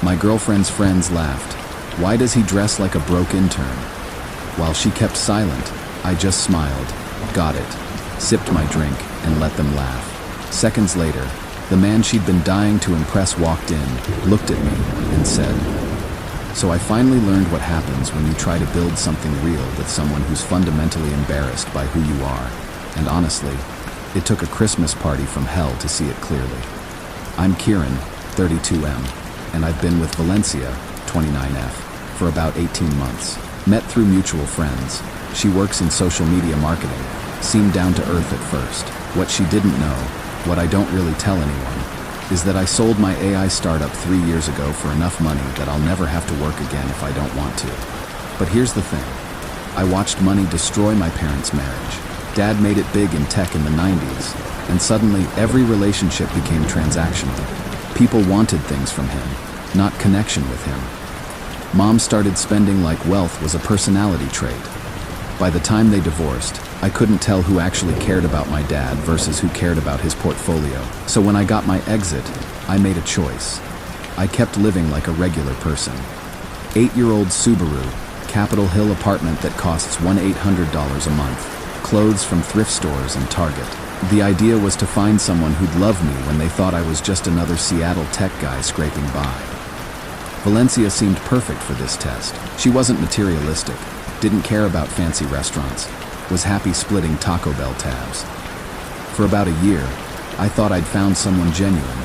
My girlfriend's friends laughed. Why does he dress like a broke intern? While she kept silent, I just smiled, got it, sipped my drink, and let them laugh. Seconds later, the man she'd been dying to impress walked in, looked at me, and said, "So I finally learned what happens when you try to build something real with someone who's fundamentally embarrassed by who you are. And honestly, it took a Christmas party from hell to see it clearly." I'm Kieran, 32M, and I've been with Valencia, 29F, for about 18 months. Met through mutual friends. She works in social media marketing. Seemed down to earth at first. What she didn't know, what I don't really tell anyone, is that I sold my AI startup 3 years ago for enough money that I'll never have to work again if I don't want to. But here's the thing. I watched money destroy my parents' marriage. Dad made it big in tech in the 90s, and suddenly every relationship became transactional. People wanted things from him, not connection with him. Mom started spending like wealth was a personality trait. By the time they divorced, I couldn't tell who actually cared about my dad versus who cared about his portfolio. So when I got my exit, I made a choice. I kept living like a regular person. 8-year-old Subaru, Capitol Hill apartment that costs $1,800 a month, clothes from thrift stores and Target. The idea was to find someone who'd love me when they thought I was just another Seattle tech guy scraping by. Valencia seemed perfect for this test. She wasn't materialistic, didn't care about fancy restaurants, was happy splitting Taco Bell tabs. For about a year, I thought I'd found someone genuine.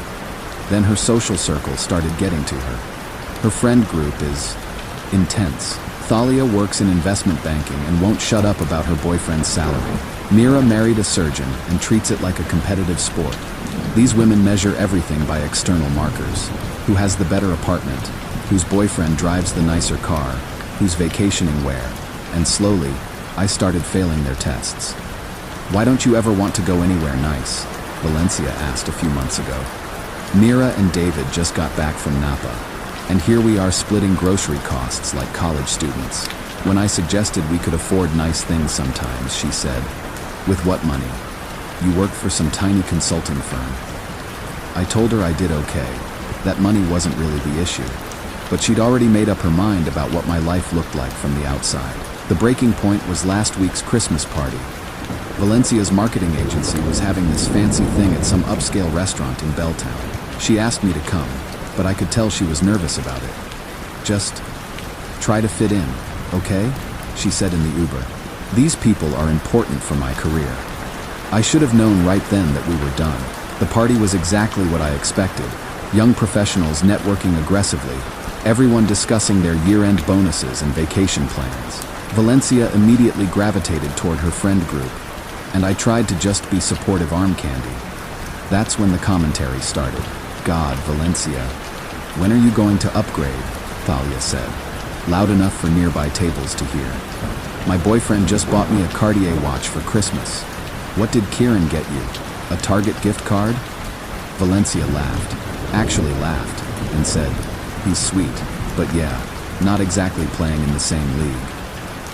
Then her social circle started getting to her. Her friend group is intense. Thalia works in investment banking and won't shut up about her boyfriend's salary. Mira married a surgeon and treats it like a competitive sport. These women measure everything by external markers. Who has the better apartment? Whose boyfriend drives the nicer car? Who's vacationing where? And slowly, I started failing their tests. "Why don't you ever want to go anywhere nice?" Valencia asked a few months ago. Mira and David just got back from Napa, and here we are splitting grocery costs like college students. When I suggested we could afford nice things sometimes, she said, "With what money? You work for some tiny consulting firm." I told her I did okay. That money wasn't really the issue. But she'd already made up her mind about what my life looked like from the outside. The breaking point was last week's Christmas party. Valencia's marketing agency was having this fancy thing at some upscale restaurant in Belltown. She asked me to come, but I could tell she was nervous about it. "Just try to fit in, okay?" she said in the Uber. "These people are important for my career." I should have known right then that we were done. The party was exactly what I expected. Young professionals networking aggressively, everyone discussing their year-end bonuses and vacation plans. Valencia immediately gravitated toward her friend group, and I tried to just be supportive arm candy. That's when the commentary started. "God, Valencia, when are you going to upgrade?" Thalia said, loud enough for nearby tables to hear. "My boyfriend just bought me a Cartier watch for Christmas." "What did Kieran get you? A Target gift card?" Valencia laughed, actually laughed, and said, "He's sweet, but yeah, not exactly playing in the same league."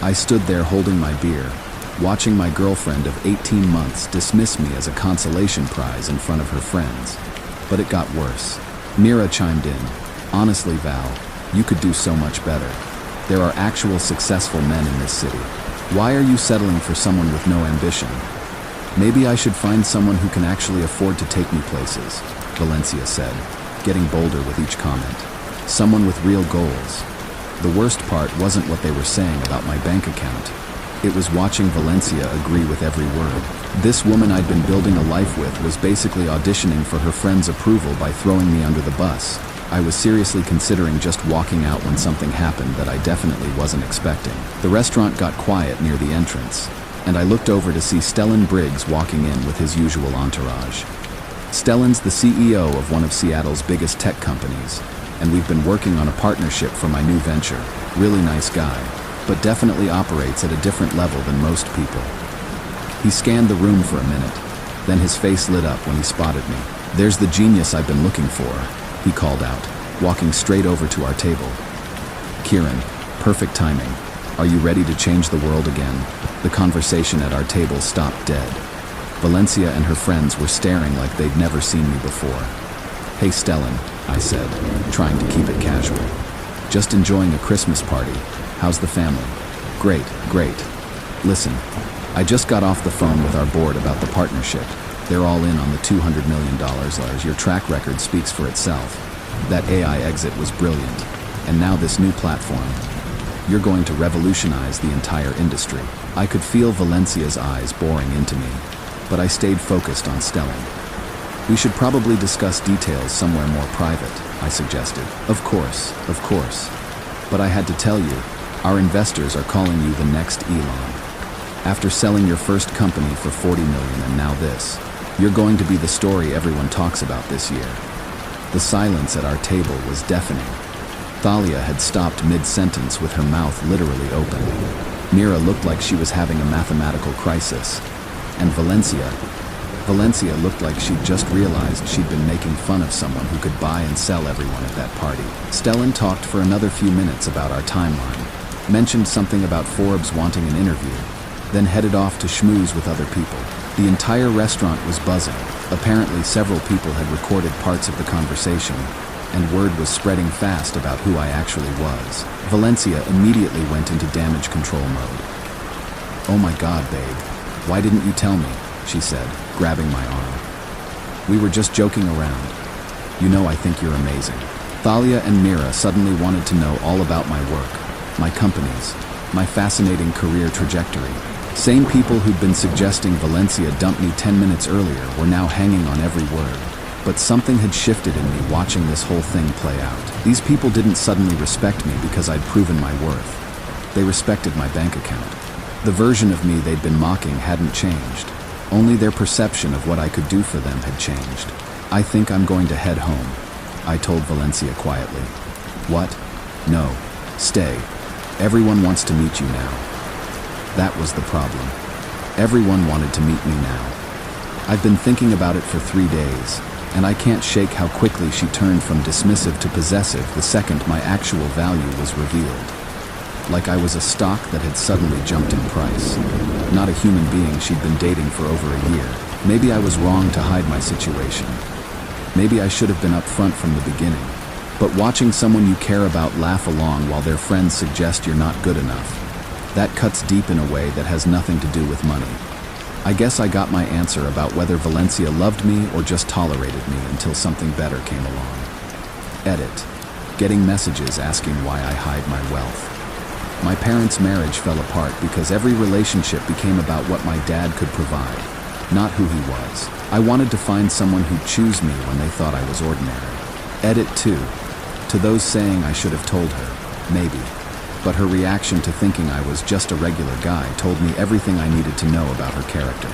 I stood there holding my beer, watching my girlfriend of 18 months dismiss me as a consolation prize in front of her friends. But it got worse. Mira chimed in, "Honestly, Val, you could do so much better. There are actual successful men in this city. Why are you settling for someone with no ambition?" "Maybe I should find someone who can actually afford to take me places," Valencia said, getting bolder with each comment. "Someone with real goals." The worst part wasn't what they were saying about my bank account. It was watching Valencia agree with every word. This woman I'd been building a life with was basically auditioning for her friend's approval by throwing me under the bus. I was seriously considering just walking out when something happened that I definitely wasn't expecting. The restaurant got quiet near the entrance, and I looked over to see Stellan Briggs walking in with his usual entourage. Stellan's the CEO of one of Seattle's biggest tech companies, and we've been working on a partnership for my new venture. Really nice guy, but definitely operates at a different level than most people. He scanned the room for a minute, then his face lit up when he spotted me. "There's the genius I've been looking for," he called out, walking straight over to our table. "Kieran, perfect timing. Are you ready to change the world again?" The conversation at our table stopped dead. Valencia and her friends were staring like they'd never seen me before. "Hey Stellan, I said, trying to keep it casual. Just enjoying a Christmas party. How's the family? Great, great. Listen, I just got off the phone with our board about the partnership. They're all in on the $200 million, Lars. Your track record speaks for itself. That AI exit was brilliant. And now this new platform. You're going to revolutionize the entire industry. I could feel Valencia's eyes boring into me, but I stayed focused on Stellan. We should probably discuss details somewhere more private, I suggested. Of course. But I had to tell you, our investors are calling you the next Elon. After selling your first company for $40 million and now this, you're going to be the story everyone talks about this year. The silence at our table was deafening. Thalia had stopped mid-sentence with her mouth literally open. Mira looked like she was having a mathematical crisis. And Valencia looked like she'd just realized she'd been making fun of someone who could buy and sell everyone at that party. Stellan talked for another few minutes about our timeline, mentioned something about Forbes wanting an interview, then headed off to schmooze with other people. The entire restaurant was buzzing. Apparently several people had recorded parts of the conversation, and word was spreading fast about who I actually was. Valencia immediately went into damage control mode. "Oh my God, babe. Why didn't you tell me?" she said, grabbing my arm. "We were just joking around. You know I think you're amazing." Thalia and Mira suddenly wanted to know all about my work, my companies, my fascinating career trajectory. Same people who'd been suggesting Valencia dump me 10 minutes earlier were now hanging on every word. But something had shifted in me watching this whole thing play out. These people didn't suddenly respect me because I'd proven my worth. They respected my bank account. The version of me they'd been mocking hadn't changed. Only their perception of what I could do for them had changed. "I think I'm going to head home," I told Valencia quietly. "What? No. Stay. Everyone wants to meet you now." That was the problem. Everyone wanted to meet me now. I've been thinking about it for 3 days, and I can't shake how quickly she turned from dismissive to possessive the second my actual value was revealed. Like I was a stock that had suddenly jumped in price. Not a human being she'd been dating for over a year. Maybe I was wrong to hide my situation. Maybe I should have been upfront from the beginning. But watching someone you care about laugh along while their friends suggest you're not good enough, that cuts deep in a way that has nothing to do with money. I guess I got my answer about whether Valencia loved me or just tolerated me until something better came along. Edit. Getting messages asking why I hide my wealth. My parents' marriage fell apart because every relationship became about what my dad could provide, not who he was. I wanted to find someone who'd choose me when they thought I was ordinary. Edit 2. To those saying I should have told her, maybe. But her reaction to thinking I was just a regular guy told me everything I needed to know about her character.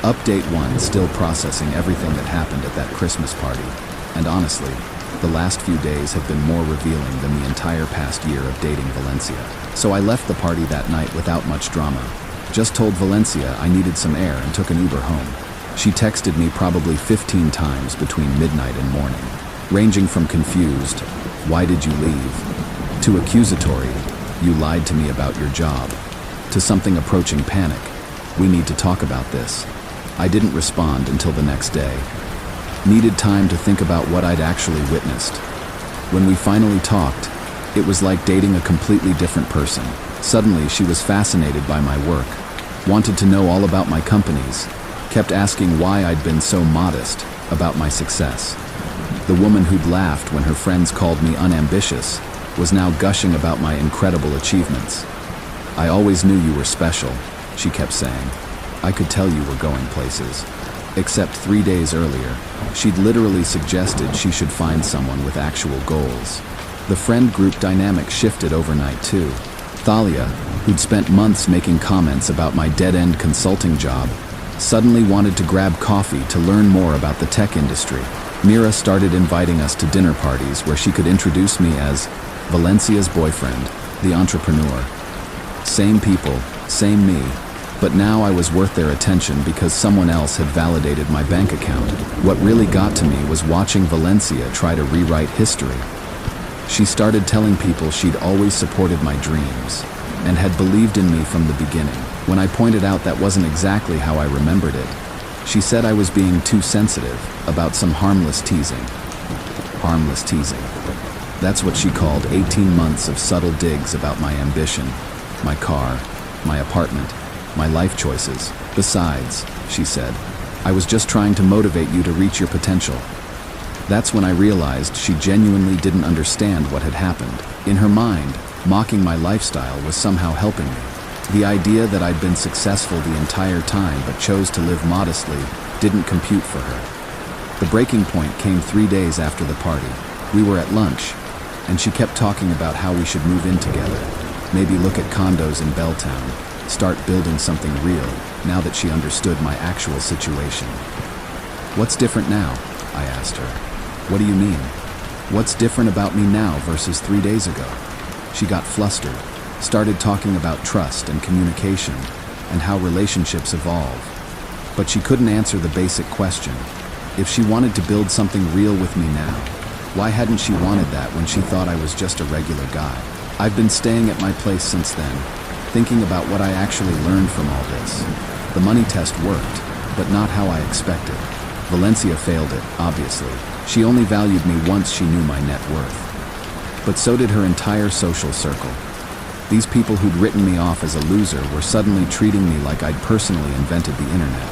Update 1, still processing everything that happened at that Christmas party. And honestly, the last few days have been more revealing than the entire past year of dating Valencia. So I left the party that night without much drama. Just told Valencia I needed some air and took an Uber home. She texted me probably 15 times between midnight and morning, ranging from confused, "Why did you leave?" to accusatory, "You lied to me about your job," to something approaching panic, "We need to talk about this." I didn't respond until the next day. Needed time to think about what I'd actually witnessed. When we finally talked, it was like dating a completely different person. Suddenly, she was fascinated by my work, wanted to know all about my companies, kept asking why I'd been so modest about my success. The woman who'd laughed when her friends called me unambitious was now gushing about my incredible achievements. "I always knew you were special," she kept saying. "I could tell you were going places." Except 3 days earlier, she'd literally suggested she should find someone with actual goals. The friend group dynamic shifted overnight too. Thalia, who'd spent months making comments about my dead-end consulting job, suddenly wanted to grab coffee to learn more about the tech industry. Mira started inviting us to dinner parties where she could introduce me as Valencia's boyfriend, the entrepreneur. Same people, same me, but now I was worth their attention because someone else had validated my bank account. What really got to me was watching Valencia try to rewrite history. She started telling people she'd always supported my dreams and had believed in me from the beginning. When I pointed out that wasn't exactly how I remembered it, she said I was being too sensitive about some harmless teasing. harmless teasing. That's what she called 18 months of subtle digs about my ambition, my car, my apartment, my life choices. Besides, she said, I was just trying to motivate you to reach your potential. That's when I realized she genuinely didn't understand what had happened. In her mind, mocking my lifestyle was somehow helping me. The idea that I'd been successful the entire time but chose to live modestly didn't compute for her. The breaking point came 3 days after the party. We were at lunch, and she kept talking about how we should move in together, maybe look at condos in Belltown, start building something real, now that she understood my actual situation. What's different now? I asked her. What do you mean? What's different about me now versus 3 days ago? She got flustered, started talking about trust and communication and how relationships evolve. But she couldn't answer the basic question. If she wanted to build something real with me now, why hadn't she wanted that when she thought I was just a regular guy? I've been staying at my place since then, thinking about what I actually learned from all this. The money test worked, but not how I expected. Valencia failed it, obviously. She only valued me once she knew my net worth. But so did her entire social circle. These people who'd written me off as a loser were suddenly treating me like I'd personally invented the internet.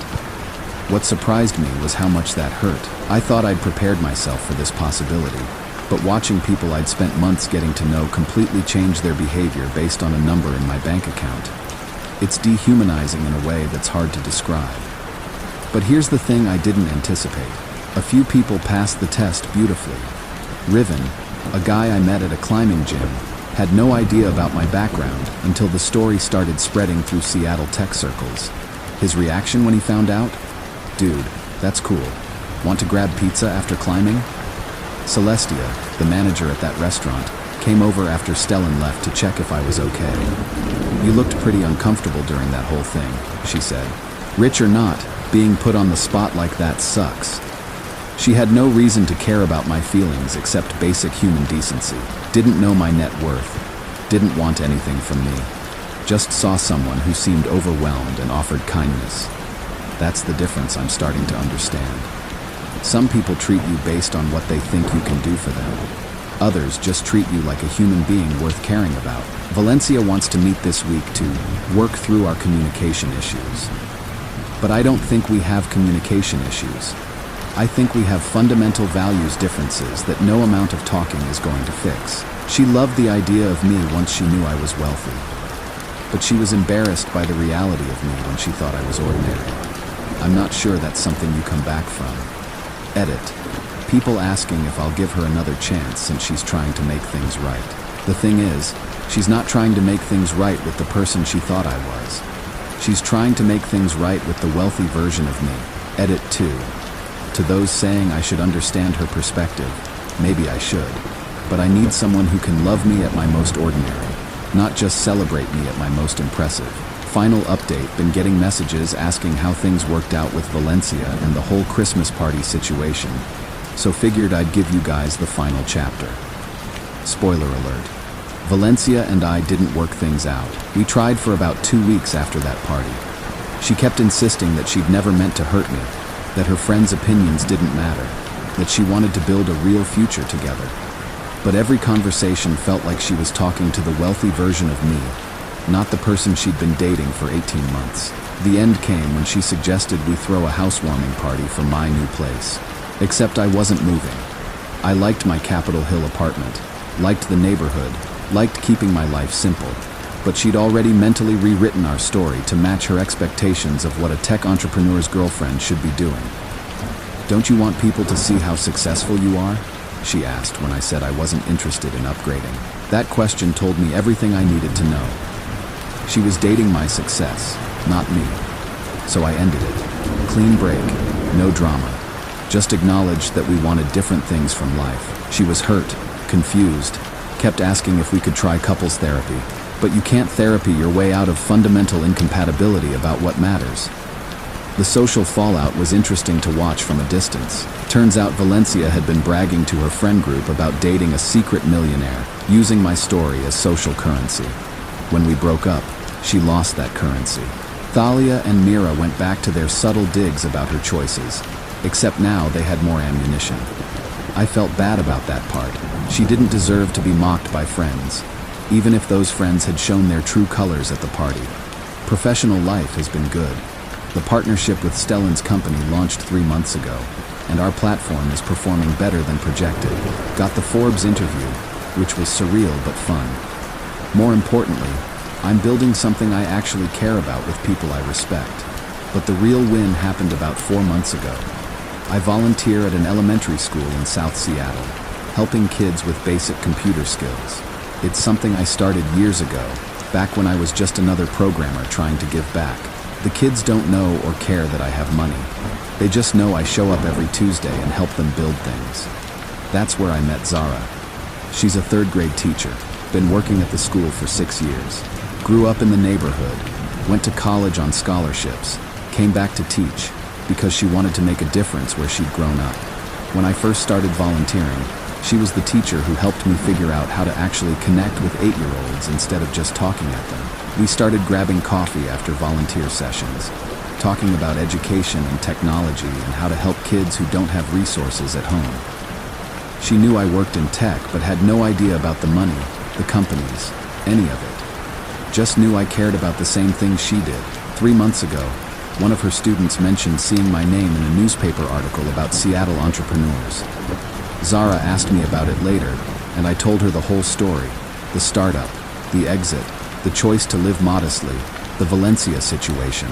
What surprised me was how much that hurt. I thought I'd prepared myself for this possibility, but watching people I'd spent months getting to know completely change their behavior based on a number in my bank account. It's dehumanizing in a way that's hard to describe. But here's the thing I didn't anticipate. A few people passed the test beautifully. Riven, a guy I met at a climbing gym, had no idea about my background until the story started spreading through Seattle tech circles. His reaction when he found out? Dude, that's cool. Want to grab pizza after climbing? Celestia, the manager at that restaurant, came over after Stellan left to check if I was okay. You looked pretty uncomfortable during that whole thing, she said. Rich or not, being put on the spot like that sucks. She had no reason to care about my feelings except basic human decency. Didn't know my net worth. Didn't want anything from me. Just saw someone who seemed overwhelmed and offered kindness. That's the difference I'm starting to understand. Some people treat you based on what they think you can do for them. Others just treat you like a human being worth caring about. Valencia wants to meet this week to work through our communication issues. But I don't think we have communication issues. I think we have fundamental values differences that no amount of talking is going to fix. She loved the idea of me once she knew I was wealthy. But she was embarrassed by the reality of me when she thought I was ordinary. I'm not sure that's something you come back from. Edit. People asking if I'll give her another chance since she's trying to make things right. The thing is, she's not trying to make things right with the person she thought I was. She's trying to make things right with the wealthy version of me. Edit 2. To those saying I should understand her perspective, maybe I should. But I need someone who can love me at my most ordinary, not just celebrate me at my most impressive. Final update, been getting messages asking how things worked out with Valencia and the whole Christmas party situation. So figured I'd give you guys the final chapter. Spoiler alert. Valencia and I didn't work things out. We tried for about 2 weeks after that party. She kept insisting that she'd never meant to hurt me, that her friends' opinions didn't matter, that she wanted to build a real future together. But every conversation felt like she was talking to the wealthy version of me, not the person she'd been dating for 18 months. The end came when she suggested we throw a housewarming party for my new place. Except I wasn't moving. I liked my Capitol Hill apartment, liked the neighborhood, liked keeping my life simple. But she'd already mentally rewritten our story to match her expectations of what a tech entrepreneur's girlfriend should be doing. Don't you want people to see how successful you are? She asked when I said I wasn't interested in upgrading. That question told me everything I needed to know. She was dating my success, not me. So I ended it. Clean break, no drama. Just acknowledged that we wanted different things from life. She was hurt, confused, kept asking if we could try couples therapy. But you can't therapy your way out of fundamental incompatibility about what matters. The social fallout was interesting to watch from a distance. Turns out Valencia had been bragging to her friend group about dating a secret millionaire, using my story as social currency. When we broke up, she lost that currency. Thalia and Mira went back to their subtle digs about her choices, except now they had more ammunition. I felt bad about that part. She didn't deserve to be mocked by friends, even if those friends had shown their true colors at the party. Professional life has been good. The partnership with Stellan's company launched 3 months ago, and our platform is performing better than projected. Got the Forbes interview, which was surreal but fun. More importantly, I'm building something I actually care about with people I respect. But the real win happened about 4 months ago. I volunteer at an elementary school in South Seattle, helping kids with basic computer skills. It's something I started years ago, back when I was just another programmer trying to give back. The kids don't know or care that I have money. They just know I show up every Tuesday and help them build things. That's where I met Zara. She's a 3rd grade teacher, been working at the school for 6 years. Grew up in the neighborhood, went to college on scholarships, came back to teach because she wanted to make a difference where she'd grown up. When I first started volunteering, she was the teacher who helped me figure out how to actually connect with 8-year-olds instead of just talking at them. We started grabbing coffee after volunteer sessions, talking about education and technology and how to help kids who don't have resources at home. She knew I worked in tech but had no idea about the money, the companies, any of it. Just knew I cared about the same things she did. 3 months ago, one of her students mentioned seeing my name in a newspaper article about Seattle entrepreneurs. Zara asked me about it later, and I told her the whole story. The startup, the exit, the choice to live modestly, the Valencia situation.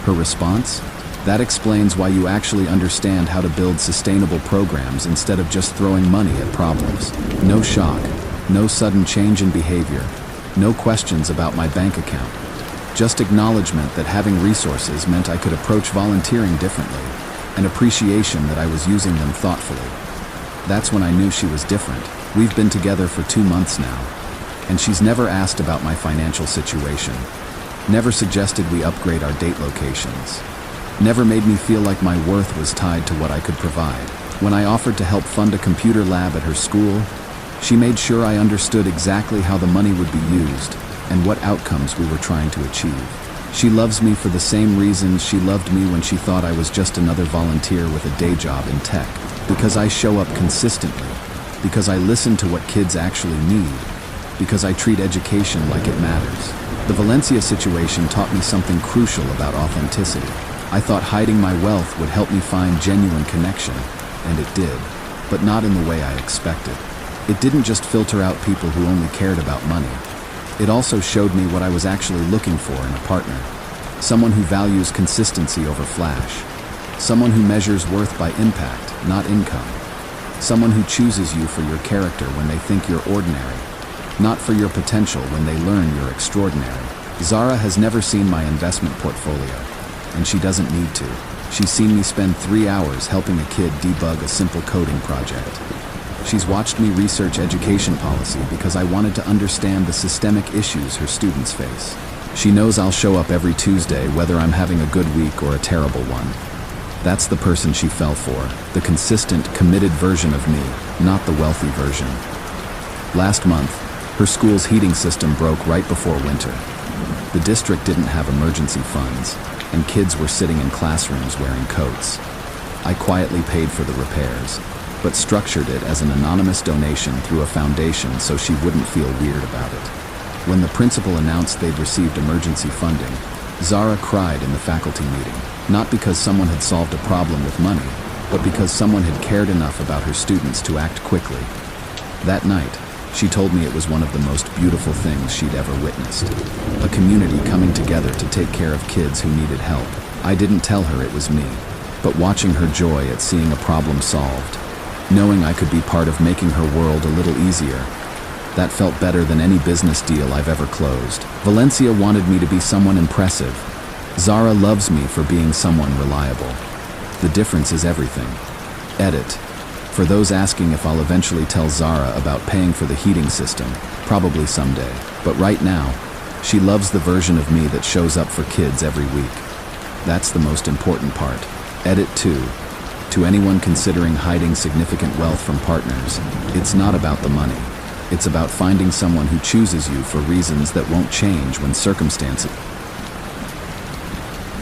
Her response? That explains why you actually understand how to build sustainable programs instead of just throwing money at problems. No shock, no sudden change in behavior, no questions about my bank account. Just acknowledgement that having resources meant I could approach volunteering differently, and appreciation that I was using them thoughtfully. That's when I knew she was different. We've been together for 2 months now, and she's never asked about my financial situation, never suggested we upgrade our date locations, never made me feel like my worth was tied to what I could provide. When I offered to help fund a computer lab at her school, she made sure I understood exactly how the money would be used and what outcomes we were trying to achieve. She loves me for the same reasons she loved me when she thought I was just another volunteer with a day job in tech. Because I show up consistently, because I listen to what kids actually need, because I treat education like it matters. The Valencia situation taught me something crucial about authenticity. I thought hiding my wealth would help me find genuine connection, and it did, but not in the way I expected. It didn't just filter out people who only cared about money. It also showed me what I was actually looking for in a partner. Someone who values consistency over flash. Someone who measures worth by impact, not income. Someone who chooses you for your character when they think you're ordinary, not for your potential when they learn you're extraordinary. Zara has never seen my investment portfolio, and she doesn't need to. She's seen me spend 3 hours helping a kid debug a simple coding project. She's watched me research education policy because I wanted to understand the systemic issues her students face. She knows I'll show up every Tuesday whether I'm having a good week or a terrible one. That's the person she fell for, the consistent, committed version of me, not the wealthy version. Last month, her school's heating system broke right before winter. The district didn't have emergency funds, and kids were sitting in classrooms wearing coats. I quietly paid for the repairs, but structured it as an anonymous donation through a foundation so she wouldn't feel weird about it. When the principal announced they'd received emergency funding, Zara cried in the faculty meeting, not because someone had solved a problem with money, but because someone had cared enough about her students to act quickly. That night, she told me it was one of the most beautiful things she'd ever witnessed. A community coming together to take care of kids who needed help. I didn't tell her it was me, but watching her joy at seeing a problem solved, knowing I could be part of making her world a little easier, that felt better than any business deal I've ever closed. Valencia wanted me to be someone impressive. Zara loves me for being someone reliable. The difference is everything. Edit. For those asking if I'll eventually tell Zara about paying for the heating system, probably someday. But right now, she loves the version of me that shows up for kids every week. That's the most important part. Edit 2. To anyone considering hiding significant wealth from partners, it's not about the money. It's about finding someone who chooses you for reasons that won't change when circumstances